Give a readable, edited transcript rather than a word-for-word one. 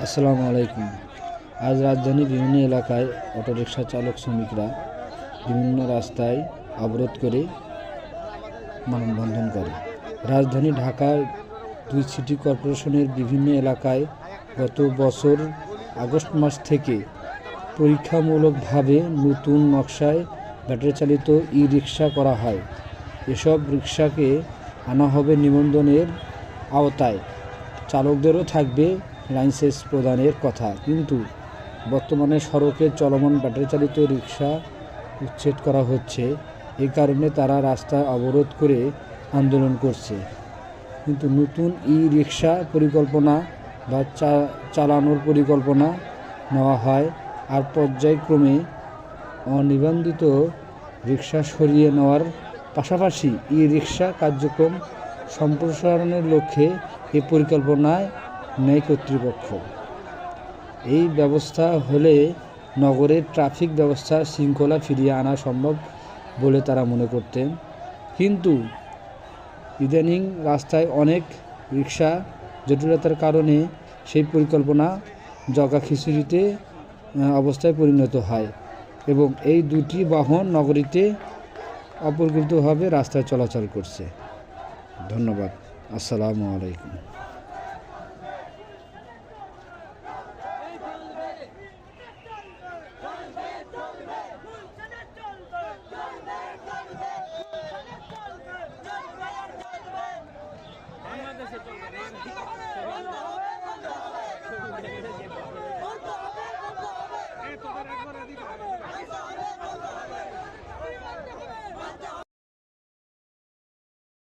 আসসালামু আলাইকুম। আজ রাজধানীর বিভিন্ন এলাকায় অটোরিকশা চালক শ্রমিকরা বিভিন্ন রাস্তায় অবরোধ করে মানববন্ধন করে। রাজধানী ঢাকার 2 সিটি কর্পোরেশনের বিভিন্ন এলাকায় গত বছর আগস্ট মাস থেকে পরীক্ষামূলকভাবে নতুন নকশায় ব্যাটারি চালিত ই-রিকশা করা হয়। এসব রিকশাকে আনা হবে নিবন্ধনের আওতায়। চালকদেরও থাকবে লাইসেন্স প্রদানের কথা, কিন্তু বর্তমানে সড়কে চলমান ব্যাটারি চালিত রিকশা উচ্ছেদ করা হচ্ছে। এই কারণে তারা রাস্তায় অবরোধ করে আন্দোলন করছে। কিন্তু নতুন ই-রিকশা পরিকল্পনা বা চালানোর পরিকল্পনা নেওয়া হয়, আর পর্যায়ক্রমে অনিবন্ধিত রিকশা সরিয়ে নেওয়ার পাশাপাশি ই-রিকশা কার্যক্রম সম্প্রসারণের লক্ষ্যে এই পরিকল্পনায় নেয় কর্তৃপক্ষ। এই ব্যবস্থা হলে নগরের ট্রাফিক ব্যবস্থার শৃঙ্খলা ফিরিয়ে আনা সম্ভব বলে তারা মনে করতেন। কিন্তু ইদানিং রাস্তায় অনেক রিকশা জটিলতার কারণে সেই পরিকল্পনা জগা খিচুড়িতে অবস্থায় পরিণত হয় এবং এই দুটি বাহন নগরীতে অপরিকল্পিতভাবে রাস্তায় চলাচল করছে। ধন্যবাদ। আসসালামু আলাইকুম।